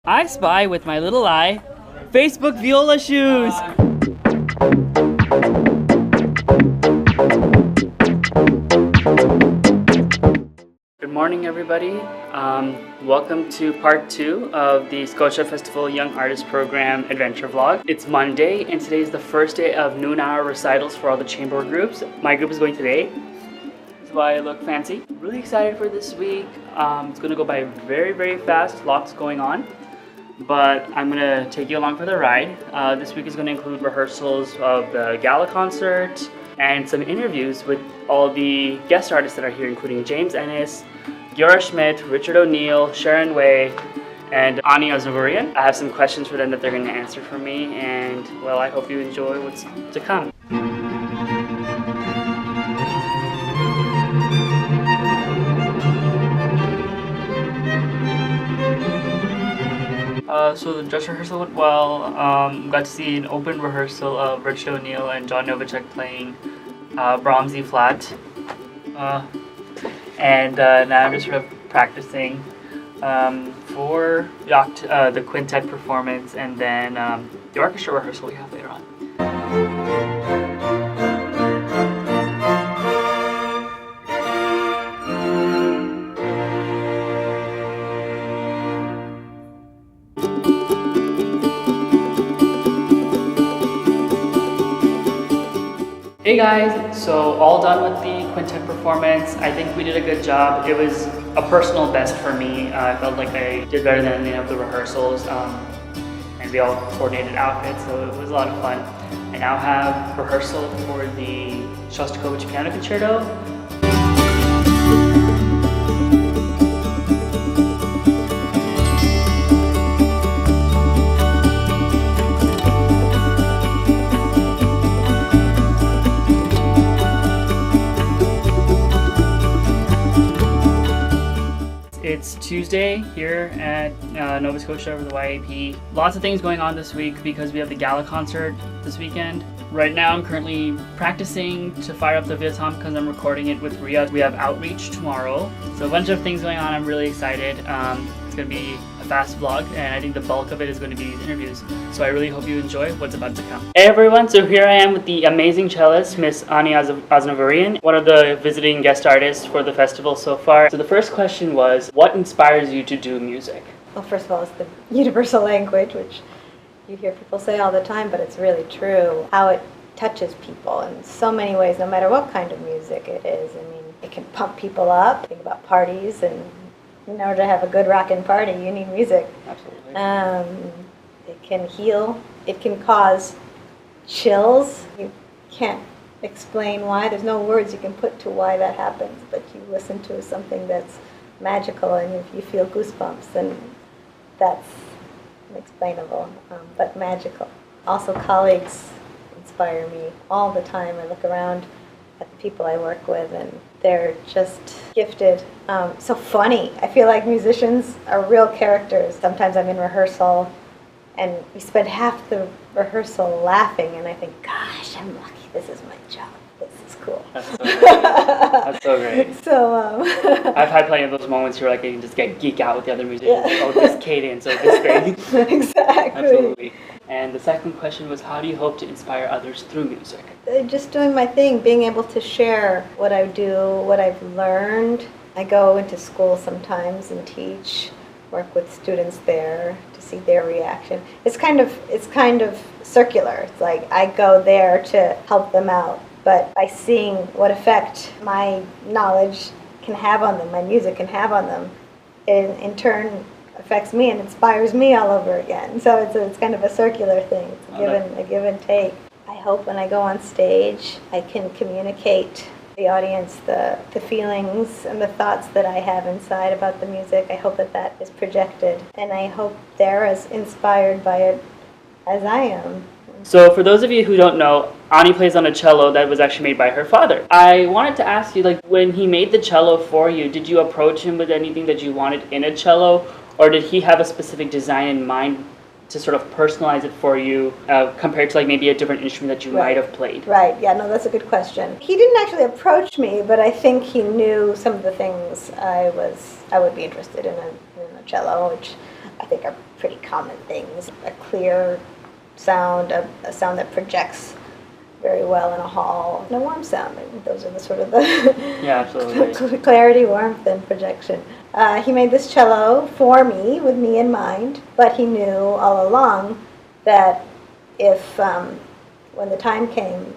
I spy with my little eye Facebook viola shoes. Good morning, everybody. Welcome to part 2 of the Scotia Festival Young Artist Program Adventure Vlog. It's Monday, and today is the first day of noon hour recitals for all the chamber groups. My group is going today. That's why I look fancy. Really excited for this week. It's going to go by very, very fast. Lots going on. But I'm going to take you along for the ride. This week is going to include rehearsals of the gala concert and some interviews with all the guest artists that are here, including James Ehnes, Giora Schmidt, Richard O'Neill, Sharon Wei, and Aznavoorian. I have some questions for them that they're going to answer for me, and well, I hope you enjoy what's to come. So the dress rehearsal went well. Got to see an open rehearsal of Richard O'Neill and John Novacek playing Brahms E flat. And now I'm just sort of practicing for the quintet performance and then the orchestra rehearsal we have later on. Hey guys, so all done with the quintet performance. I think we did a good job. It was a personal best for me. I felt like I did better than any of the rehearsals, and we all coordinated outfits, so it was a lot of fun. I now have rehearsal for the Shostakovich Piano Concerto. It's Tuesday here at Nova Scotia over the YAP. Lots of things going on this week because we have the gala concert this weekend. Right now I'm currently practicing to fire up the Vietnam because I'm recording it with Ria. We have outreach tomorrow. So a bunch of things going on. I'm really excited. It's going to be a fast vlog, and I think the bulk of it is going to be these interviews. So I really hope you enjoy what's about to come. Hey everyone, so here I am with the amazing cellist, Miss Aznavoorian, one of the visiting guest artists for the festival so far. So the first question was, what inspires you to do music? Well, first of all, it's the universal language, which you hear people say all the time, but it's really true. How it touches people in so many ways, no matter what kind of music it is. I mean, it can pump people up. Think about parties, and in order to have a good rockin' party, you need music. Absolutely. It can heal. It can cause chills. You can't explain why. There's no words you can put to why that happens, but you listen to something that's magical and if you feel goosebumps, then that's unexplainable, but magical. Also, colleagues inspire me all the time. I look around at the people I work with, and they're just gifted. So funny. I feel like musicians are real characters. Sometimes I'm in rehearsal, and we spend half the rehearsal laughing, and I think, gosh, I'm lucky. This is my job. This is cool. That's so great. That's so great. So, I've had plenty of those moments where like you can just get geek out with the other musicians. Yeah. Oh, this cadence, or this thing. Exactly. Absolutely. And the second question was, how do you hope to inspire others through music? Just doing my thing, being able to share what I do, what I've learned. I go into school sometimes and teach, work with students there to see their reaction. It's kind of circular. It's like I go there to help them out, but by seeing what effect my knowledge can have on them, my music can have on them, it in turn affects me and inspires me all over again. So it's kind of a circular thing. It's a give and take. I hope when I go on stage I can communicate the audience the feelings and the thoughts that I have inside about the music. I hope that is projected, and I hope they're as inspired by it as I am. So for those of you who don't know, Ani plays on a cello that was actually made by her father. I wanted to ask you, like, when he made the cello for you, did you approach him with anything that you wanted in a cello, or did he have a specific design in mind to sort of personalize it for you compared to like maybe a different instrument that you might have played? Right, yeah, no, that's a good question. He didn't actually approach me, but I think he knew some of the things I would be interested in a cello, which I think are pretty common things. A clear sound, a sound that projects very well in a hall, and a warm sound. And those are the sort of the Yeah, absolutely. clarity, warmth, and projection. He made this cello for me, with me in mind, but he knew all along that if, when the time came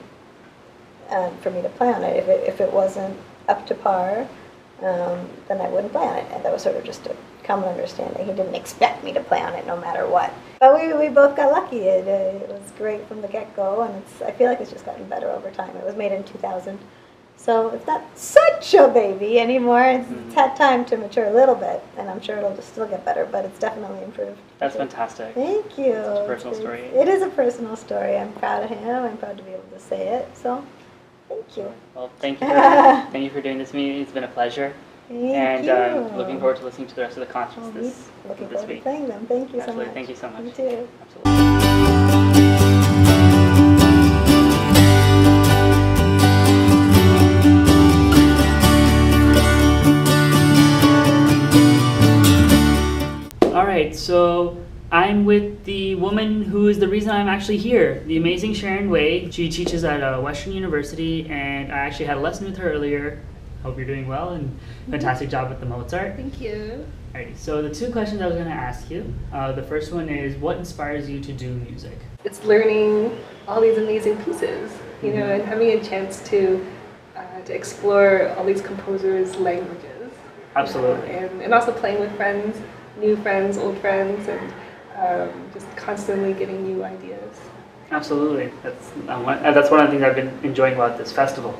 for me to play on it, if it wasn't up to par, then I wouldn't play on it. And that was sort of just a common understanding. He didn't expect me to play on it no matter what. But we both got lucky. It was great from the get-go, and I feel like it's just gotten better over time. It was made in 2000. So it's not such a baby anymore. It's had time to mature a little bit, and I'm sure it'll just still get better, but it's definitely improved. That's fantastic. Thank you. It's a personal story. It is a personal story. I'm proud of him. I'm proud to be able to say it. So thank you. Well, thank you for doing this meeting. It's been a pleasure. Thank you. Looking forward to listening to the rest of the concerts Looking this forward week. to playing them. Thank you Absolutely. so much. Thank you so much. You too. Absolutely. All right, so I'm with the woman who is the reason I'm actually here, the amazing Sharon Wei. She teaches at Western University, and I actually had a lesson with her earlier. Hope you're doing well, and fantastic job with the Mozart. Thank you. Alrighty, so the two questions I was going to ask you. The first one is, what inspires you to do music? It's learning all these amazing pieces, you know, and having a chance to explore all these composers' languages. Absolutely. You know, and also playing with friends, new friends, old friends, and just constantly getting new ideas. Absolutely. That's one of the things I've been enjoying about this festival.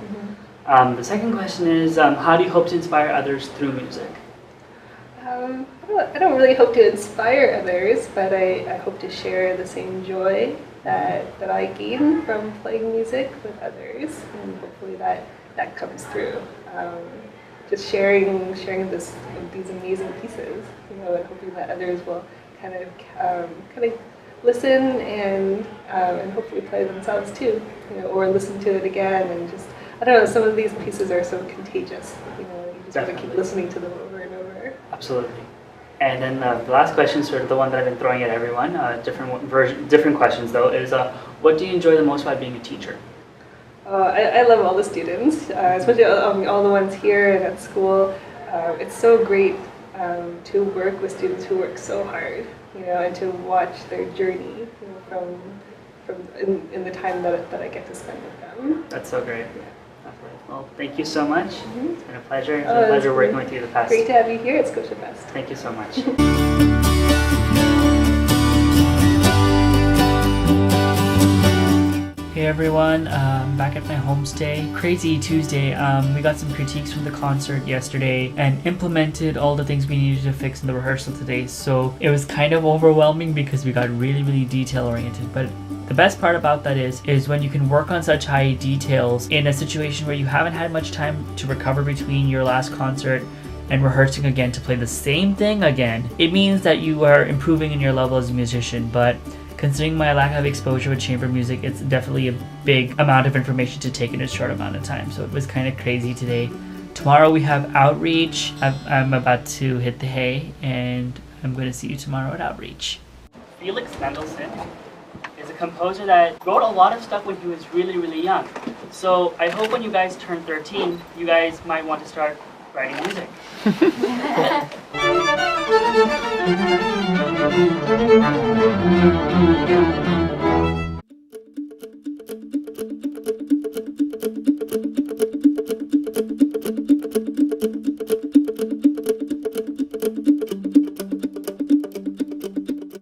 The second question is, how do you hope to inspire others through music? I don't really hope to inspire others, but I hope to share the same joy that I gain from playing music with others, and hopefully that comes through. Just sharing these amazing pieces, you know, and hoping that others will kind of listen and hopefully play themselves too, you know, or listen to it again, and just, I don't know, some of these pieces are so contagious, you know, you just want to keep listening to them over and over. Absolutely. And then the last question, sort of the one that I've been throwing at everyone, different questions though, is what do you enjoy the most about being a teacher? I love all the students, especially all the ones here and at school. It's so great to work with students who work so hard, you know, and to watch their journey, you know, in the time that I get to spend with them. That's so great. Well, thank you so much. It's been a pleasure. It's been a It's pleasure working with you the past. Great to have you here at Scotia Fest. Thank you so much. Hey everyone, back at my homestay. Crazy Tuesday. We got some critiques from the concert yesterday and implemented all the things we needed to fix in the rehearsal today. So it was kind of overwhelming because we got really detail oriented. But the best part about that is when you can work on such high details in a situation where you haven't had much time to recover between your last concert and rehearsing again to play the same thing again. It means that you are improving in your level as a musician, but considering my lack of exposure with chamber music, it's definitely a big amount of information to take in a short amount of time. So it was kind of crazy today. Tomorrow we have Outreach. I'm about to hit the hay, and I'm going to see you tomorrow at Outreach. Felix Mendelssohn is a composer that wrote a lot of stuff when he was really young. So I hope when you guys turn 13, you guys might want to start writing music.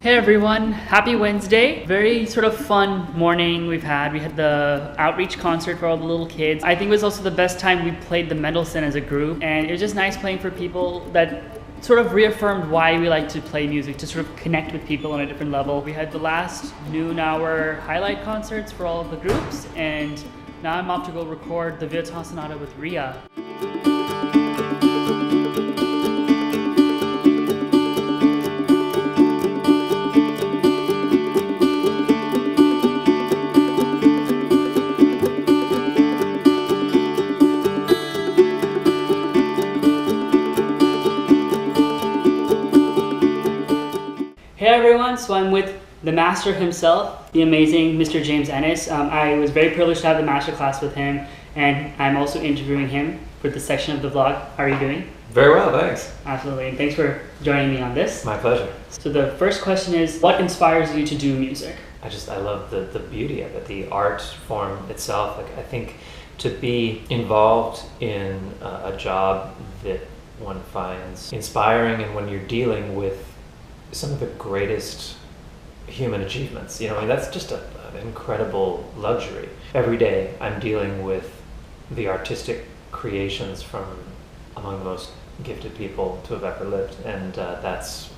Hey everyone, happy Wednesday. Very sort of fun morning we had the Outreach concert for all the little kids. I think it was also the best time we played the Mendelssohn as a group, and it was just nice playing for people that sort of reaffirmed why we like to play music, to sort of connect with people on a different level. We had the last noon hour highlight concerts for all of the groups, and now I'm off to go record the Violin Sonata with Ria. So I'm with the master himself, the amazing Mr. James Ehnes. I was very privileged to have the master class with him, and I'm also interviewing him for this section of the vlog. How are you doing? Very well, thanks. Absolutely, and thanks for joining me on this. My pleasure. So the first question is, what inspires you to do music? I love the beauty of it, the art form itself. Like, I think to be involved in a job that one finds inspiring, and when you're dealing with some of the greatest human achievements, I mean, that's just an incredible luxury. Every day I'm dealing with the artistic creations from among the most gifted people to have ever lived, and that's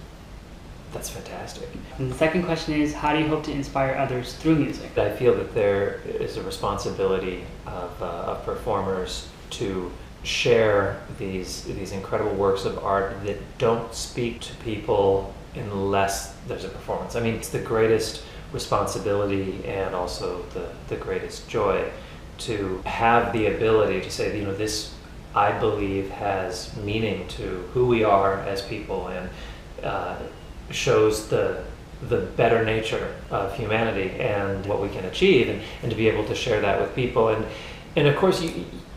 fantastic. And the second question is, how do you hope to inspire others through music? I feel that there is a responsibility of performers to share these incredible works of art that don't speak to people unless there's a performance. I mean, it's the greatest responsibility and also the greatest joy to have the ability to say, this, I believe, has meaning to who we are as people, and shows the better nature of humanity and what we can achieve, and to be able to share that with people. And of course,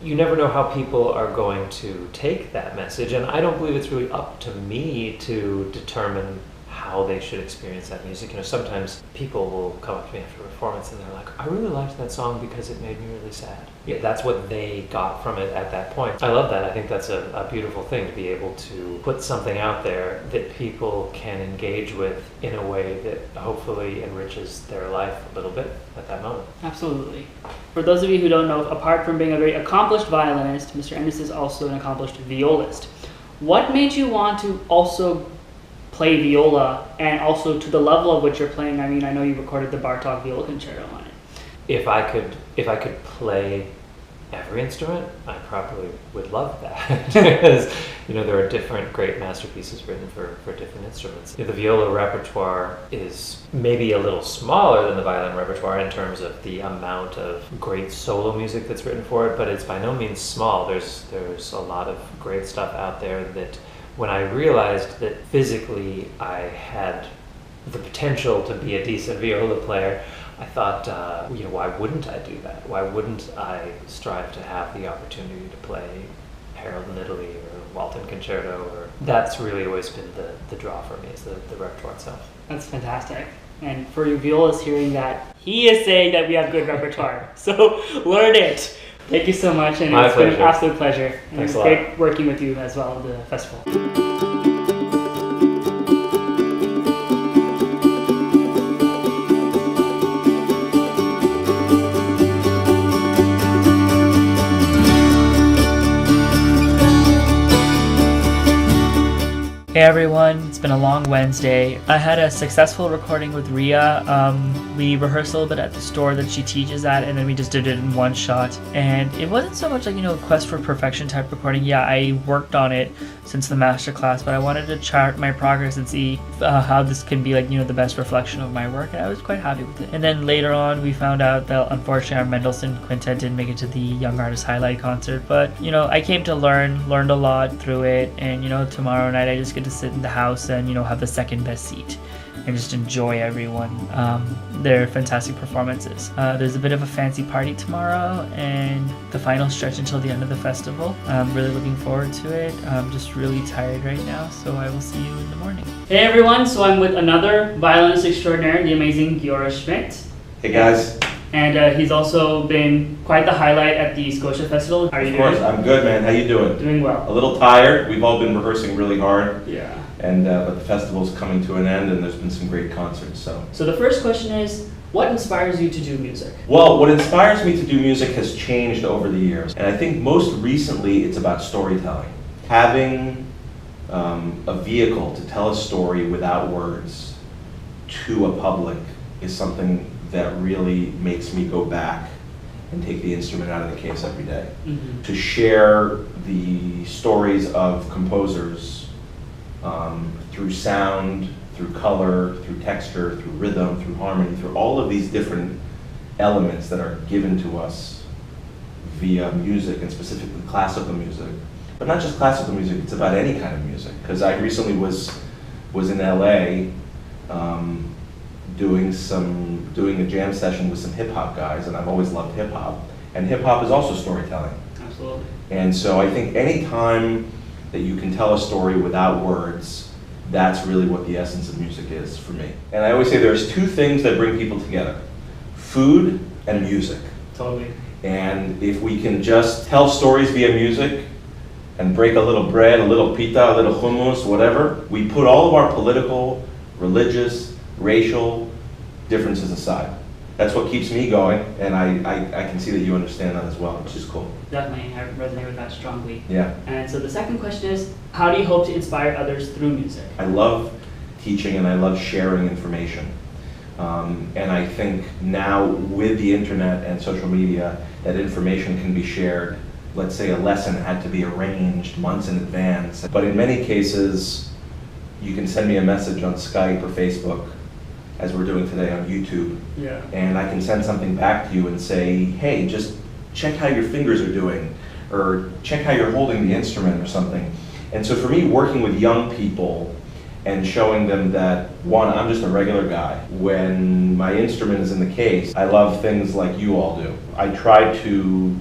you never know how people are going to take that message, and I don't believe it's really up to me to determine how they should experience that music. Sometimes people will come up to me after a performance and they're like, I really liked that song because it made me really sad. Yeah, that's what they got from it at that point. I love that. I think that's a beautiful thing, to be able to put something out there that people can engage with in a way that hopefully enriches their life a little bit at that moment. Absolutely. For those of you who don't know, apart from being a very accomplished violinist, Mr. Ehnes is also an accomplished violist. What made you want to also play viola, and also to the level of which you're playing? I mean, I know you recorded the Bartók Viola Concerto on it. If I could play every instrument, I probably would love that. Because there are different great masterpieces written for different instruments. The viola repertoire is maybe a little smaller than the violin repertoire in terms of the amount of great solo music that's written for it, but it's by no means small. There's a lot of great stuff out there that, when I realized that physically I had the potential to be a decent viola player, I thought, why wouldn't I do that? Why wouldn't I strive to have the opportunity to play Harold in Italy or Walton Concerto? That's really always been the draw for me, is the repertoire itself. That's fantastic. And for you violists hearing that, he is saying that we have good repertoire. So learn it. Thank you so much, and it's been an absolute pleasure. And Thanks it's a lot. great working with you as well at the festival. Hey everyone, it's been a long Wednesday. I had a successful recording with Ria. We rehearsed a little bit at the store that she teaches at, and then we just did it in one shot. And it wasn't so much like, a quest for perfection type recording. Yeah, I worked on it since the master class, but I wanted to chart my progress and see how this can be the best reflection of my work, and I was quite happy with it. And then later on, we found out that unfortunately our Mendelssohn Quintet didn't make it to the Young Artist Highlight concert, but I came to learned a lot through it, and tomorrow night I just get to sit in the house and have the second best seat and just enjoy everyone, their fantastic performances. There's a bit of a fancy party tomorrow and the final stretch until the end of the festival. I'm really looking forward to it. I'm just really tired right now, so I will see you in the morning. Hey everyone, so I'm with another violinist extraordinaire, the amazing Giora Schmidt. Hey guys. And he's also been quite the highlight at the Scotia Festival. How are you doing? Of course, I'm good, man. How you doing? Doing well. A little tired. We've all been rehearsing really hard. Yeah. And but the festival's coming to an end, and there's been some great concerts. So the first question is, what inspires you to do music? Well, what inspires me to do music has changed over the years, and I think most recently it's about storytelling. Having a vehicle to tell a story without words to a public is something that really makes me go back and take the instrument out of the case every day. Mm-hmm. To share the stories of composers through sound, through color, through texture, through rhythm, through harmony, through all of these different elements that are given to us via music, and specifically classical music. But not just classical music, it's about any kind of music. Because I recently was in LA doing a jam session with some hip hop guys, and I've always loved hip hop. And hip hop is also storytelling. Absolutely. And so I think any time that you can tell a story without words, that's really what the essence of music is for me. And I always say there's two things that bring people together: food and music. Totally. And if we can just tell stories via music and break a little bread, a little pita, a little hummus, whatever, we put all of our political, religious, racial differences aside. That's what keeps me going, and I can see that you understand that as well, which is cool. Definitely, I resonate with that strongly. Yeah. And so the second question is, how do you hope to inspire others through music? I love teaching and I love sharing information. And I think now with the internet and social media, that information can be shared. Let's say a lesson had to be arranged months in advance, but in many cases, you can send me a message on Skype or Facebook, as we're doing today on YouTube, Yeah. and I can send something back to you and say, hey, just check how your fingers are doing, or check how you're holding the instrument or something. And so for me, working with young people and showing them that, one, I'm just a regular guy. When my instrument is in the case, I love things like you all do. I try to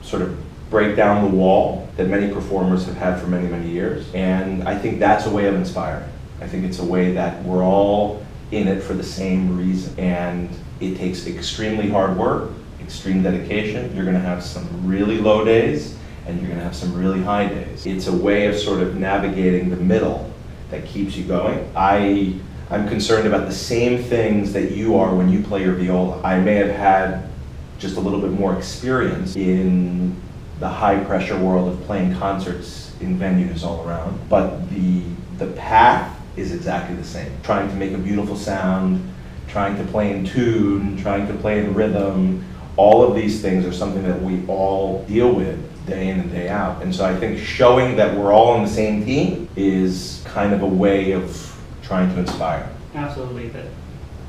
sort of break down the wall that many performers have had for many, many years. And I think that's a way of inspiring. I think it's a way that we're all in it for the same reason. And it takes extremely hard work, extreme dedication. You're gonna have some really low days, and you're gonna have some really high days. It's a way of sort of navigating the middle that keeps you going. I'm concerned about the same things that you are when you play your viola. I may have had just a little bit more experience in the high pressure world of playing concerts in venues all around, but the path is exactly the same. Trying to make a beautiful sound, trying to play in tune, trying to play in rhythm, all of these things are something that we all deal with day in and day out. And so I think showing that we're all on the same team is kind of a way of trying to inspire. Absolutely.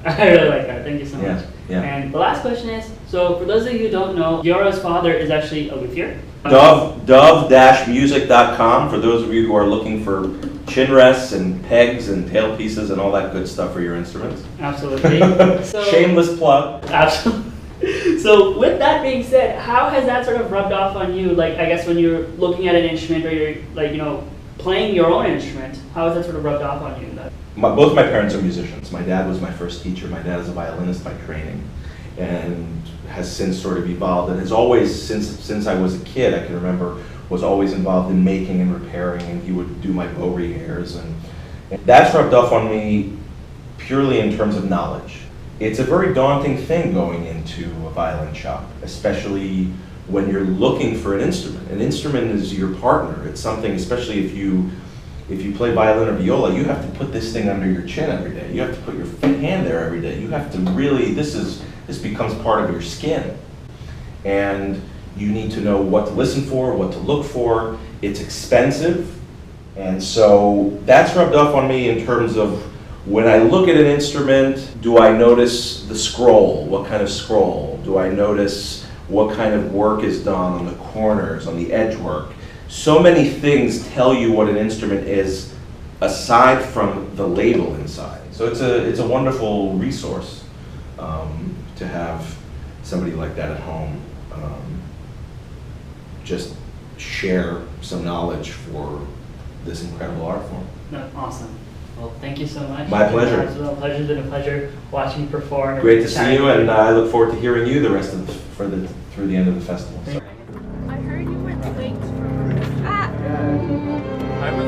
I really like that. Thank you so much. Yeah. And the last question is, so for those of you who don't know, Giora's father is actually a luthier. Dove-music.com for those of you who are looking for chin rests and pegs and tailpieces and all that good stuff for your instruments. Absolutely. So, shameless plug. Absolutely. So with that being said, how has that sort of rubbed off on you? Like, I guess when you're looking at an instrument or you're like, playing your own instrument, how has that sort of rubbed off on you? Both my parents are musicians. My dad was my first teacher. My dad is a violinist by training and has since sort of evolved and has always, since I was a kid, I can remember, was always involved in making and repairing, and he would do my bow repairs. And that's rubbed off on me purely in terms of knowledge. It's a very daunting thing going into a violin shop, especially when you're looking for an instrument. An instrument is your partner. It's something, especially if you play violin or viola, you have to put this thing under your chin every day. You have to put your hand there every day. You have to really, this becomes part of your skin. And you need to know what to listen for, what to look for. It's expensive. And so that's rubbed off on me in terms of when I look at an instrument, do I notice the scroll? What kind of scroll? Do I notice what kind of work is done on the corners, on the edge work? So many things tell you what an instrument is aside from the label inside. So it's a wonderful resource to have somebody like that at home just share some knowledge for this incredible art form. No, awesome. Well, thank you so much. My pleasure. It's been a pleasure. It's been a pleasure watching you perform. Great to see you, and I look forward to hearing you the rest of through the end of the festival. So. I heard you went late from I was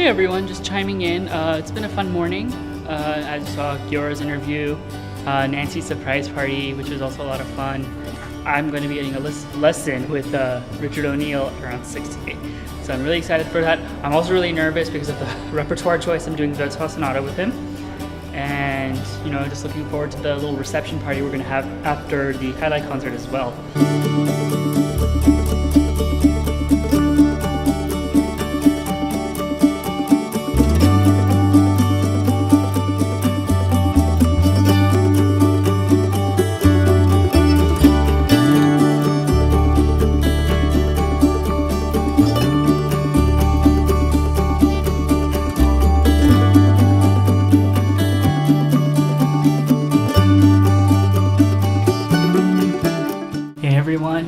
Hey everyone, just chiming in. It's been a fun morning. As you saw Giora's interview, Nancy's surprise party, which was also a lot of fun. I'm going to be getting a lesson with Richard O'Neill around 6 today. So I'm really excited for that. I'm also really nervous because of the repertoire choice. I'm doing Vezhva Sonata with him. And, you know, just looking forward to the little reception party we're going to have after the highlight concert as well.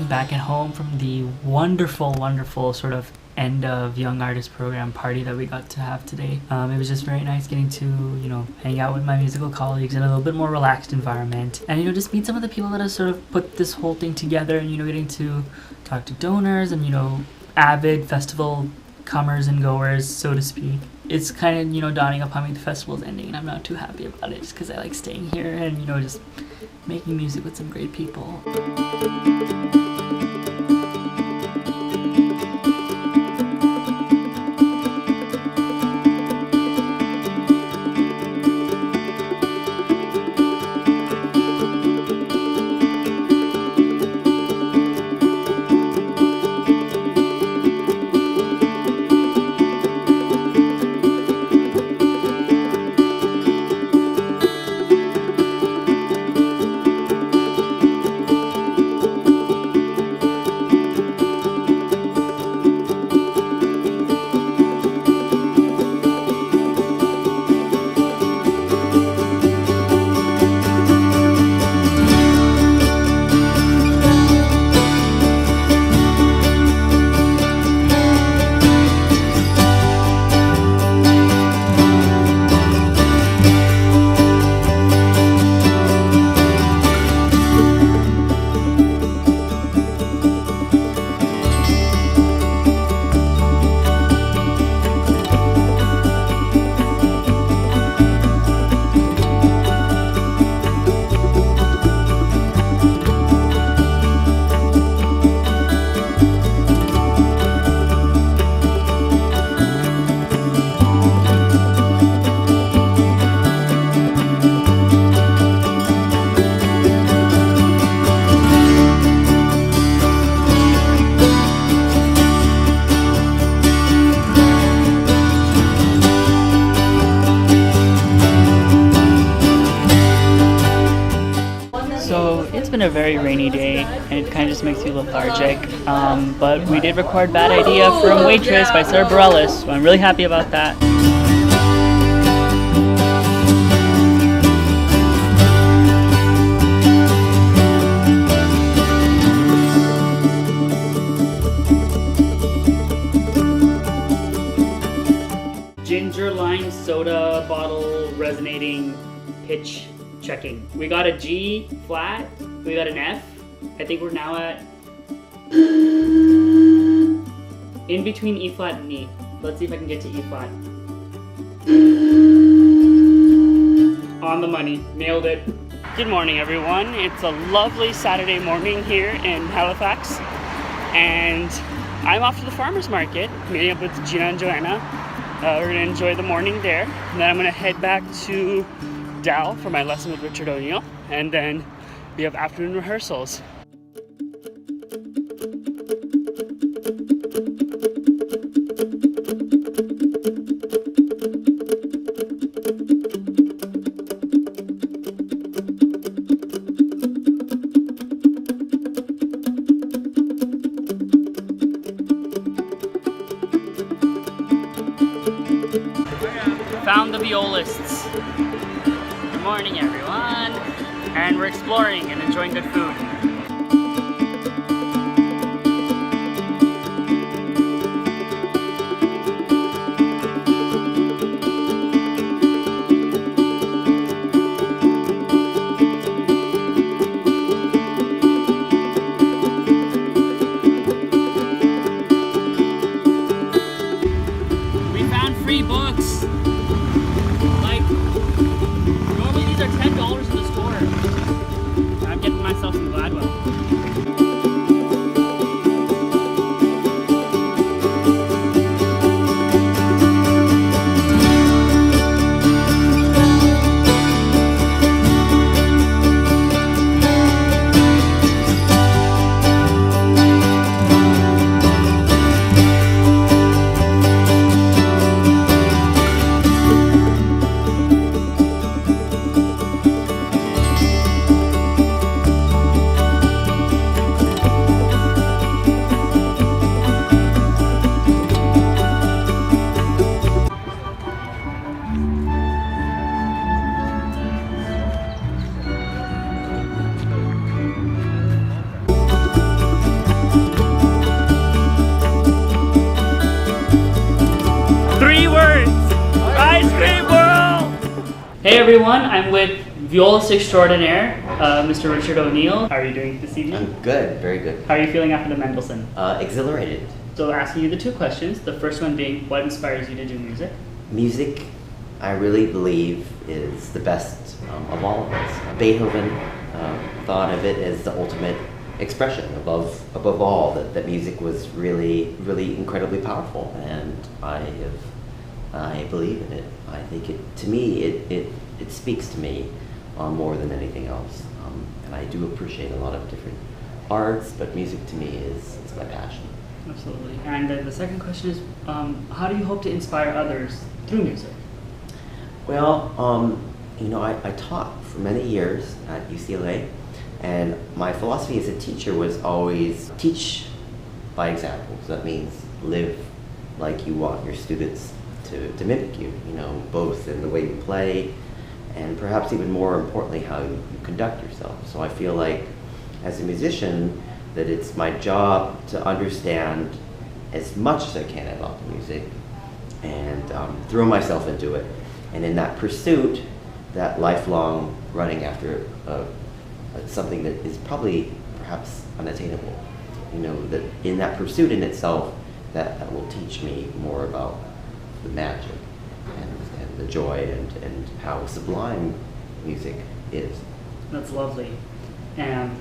Back at home from the wonderful sort of end of Young Artist Program party that we got to have today. It was just very nice getting to, you know, hang out with my musical colleagues in a little bit more relaxed environment, and, you know, just meet some of the people that have sort of put this whole thing together, and, you know, getting to talk to donors and, you know, avid festival comers and goers, so to speak. It's kind of, you know, dawning upon me the festival's ending, and I'm not too happy about it just because I like staying here and, you know, just making music with some great people. Been a very rainy day and it kind of just makes you lethargic, but we did record Bad Idea from Waitress by Sarah Bareilles, so I'm really happy about that. Ginger lime soda bottle resonating pitch checking. We got a G flat, we got an F. I think we're now at in between E flat and E. Let's see if I can get to E flat. On the money, nailed it. Good morning, everyone. It's a lovely Saturday morning here in Halifax, and I'm off to the farmers market, meeting up with Gina and Joanna. We're gonna enjoy the morning there, and then I'm gonna head back to Dow for my lesson with Richard O'Neill, and then we have afternoon rehearsals. Found the violists. Good morning, everyone. And we're exploring and enjoying good food. We found free books. Like, normally these are $10 in the store. Hey everyone, I'm with violist extraordinaire, Mr. Richard O'Neill. How are you doing this evening? I'm good, very good. How are you feeling after the Mendelssohn? Exhilarated. So asking you the two questions. The first one being, what inspires you to do music? Music, I really believe, is the best of all of us. Beethoven thought of it as the ultimate expression above all, that music was really, really incredibly powerful, and I believe in it. I think it speaks to me more than anything else. And I do appreciate a lot of different arts, but music to me is my passion. Absolutely. And then the second question is, how do you hope to inspire others through music? Well, I taught for many years at UCLA, and my philosophy as a teacher was always teach by example. So that means live like you want your students to mimic you, both in the way you play and perhaps even more importantly how you conduct yourself. So I feel like as a musician that it's my job to understand as much as I can about the music and throw myself into it. And in that pursuit, that lifelong running after something that is probably perhaps unattainable, that in that pursuit in itself, that will teach me more about the magic and the joy and how sublime music is. That's lovely. And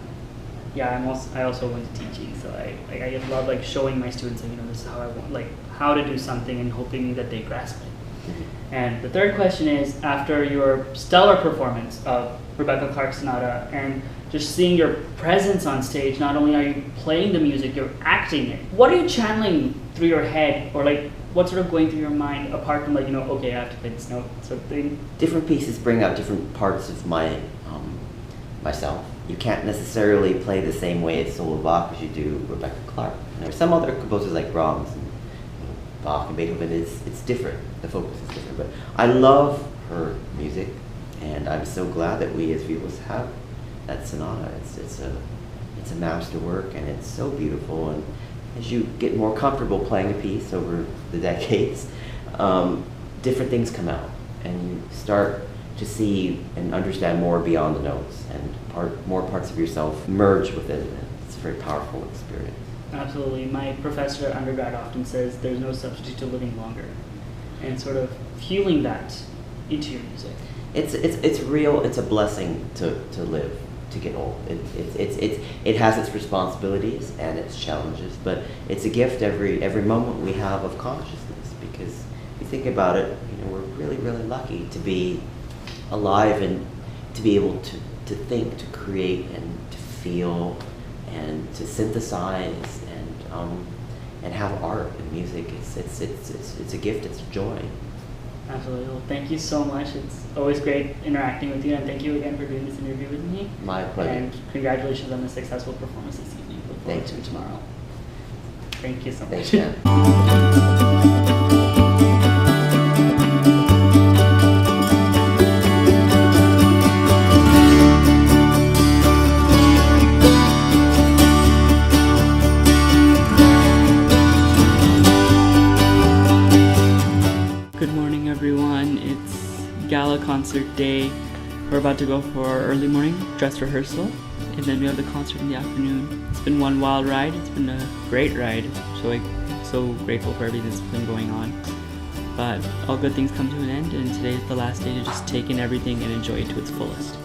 yeah, I also went to teaching, so I love showing my students this is how I want, how to do something and hoping that they grasp it. Mm-hmm. And the third question is, after your stellar performance of Rebecca Clark's Sonata and just seeing your presence on stage, not only are you playing the music, you're acting it. What are you channeling through your head, or what's sort of going through your mind apart from okay, I have to play this note sort of thing? Different pieces bring out different parts of myself. You can't necessarily play the same way as solo Bach as you do Rebecca Clark. There's some other composers like Brahms and Bach and Beethoven. It's different. The focus is different. But I love her music, and I'm so glad that we as violists have that sonata. It's a masterwork, and it's so beautiful. And as you get more comfortable playing a piece over the decades, different things come out, and you start to see and understand more beyond the notes, and more parts of yourself merge with it. It's a very powerful experience. Absolutely. My professor at undergrad often says there's no substitute to living longer, and sort of fueling that into your music. It's real. It's a blessing to live, to get old. It has its responsibilities and its challenges, but it's a gift every moment we have of consciousness, because if you think about it, we're really, really lucky to be alive and to be able to think, to create, and to feel, and to synthesize, and have art and music. It's a gift. It's a joy. Absolutely. Well, thank you so much. It's always great interacting with you, and thank you again for doing this interview with me. My pleasure. And congratulations on the successful performance this evening. Look forward to it tomorrow. Thank you so much. Thanks, man. Good morning, everyone. It's gala concert day. We're about to go for our early morning dress rehearsal, and then we have the concert in the afternoon. It's been one wild ride. It's been a great ride. So grateful for everything that's been going on. But all good things come to an end, and today is the last day to just take in everything and enjoy it to its fullest.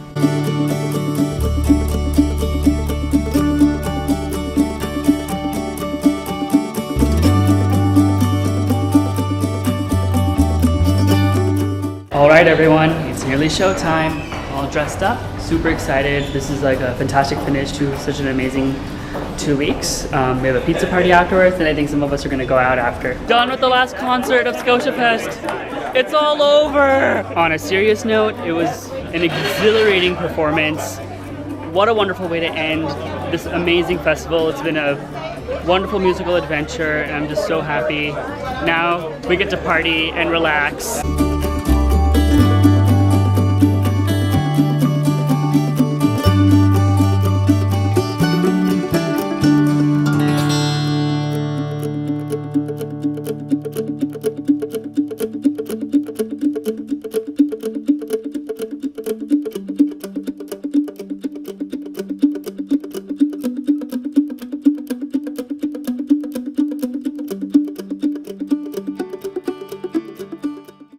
Alright everyone, it's nearly showtime. All dressed up, super excited. This is a fantastic finish to such an amazing 2 weeks. We have a pizza party afterwards, and I think some of us are going to go out after. Done with the last concert of Scotia Fest. It's all over! On a serious note, it was an exhilarating performance. What a wonderful way to end this amazing festival. It's been a wonderful musical adventure, and I'm just so happy. Now we get to party and relax.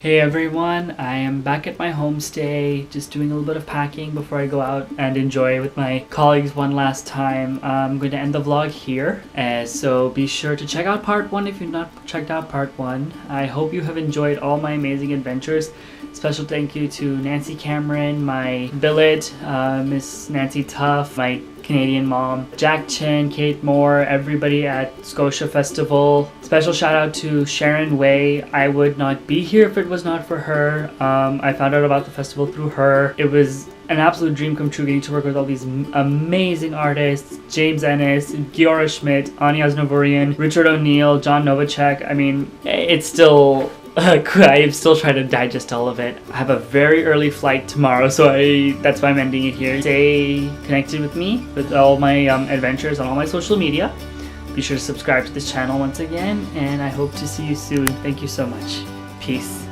Hey everyone, I am back at my homestay, just doing a little bit of packing before I go out and enjoy with my colleagues one last time. I'm going to end the vlog here, so be sure to check out part 1 if you've not checked out part 1. I hope you have enjoyed all my amazing adventures. Special thank you to Nancy Cameron, my billet, Miss Nancy Tuff, my Canadian mom, Jack Chin, Kate Moore, everybody at Scotia Festival. Special shout out to Sharon Wei. I would not be here if it was not for her. I found out about the festival through her. It was an absolute dream come true getting to work with all these amazing artists. James Ehnes, Giora Schmidt, Aznavoorian, Richard O'Neill, John Novacek. I mean, it's still... I'm still trying to digest all of it. I have a very early flight tomorrow, so that's why I'm ending it here. Stay connected with me, with all my adventures on all my social media. Be sure to subscribe to this channel once again, and I hope to see you soon. Thank you so much. Peace.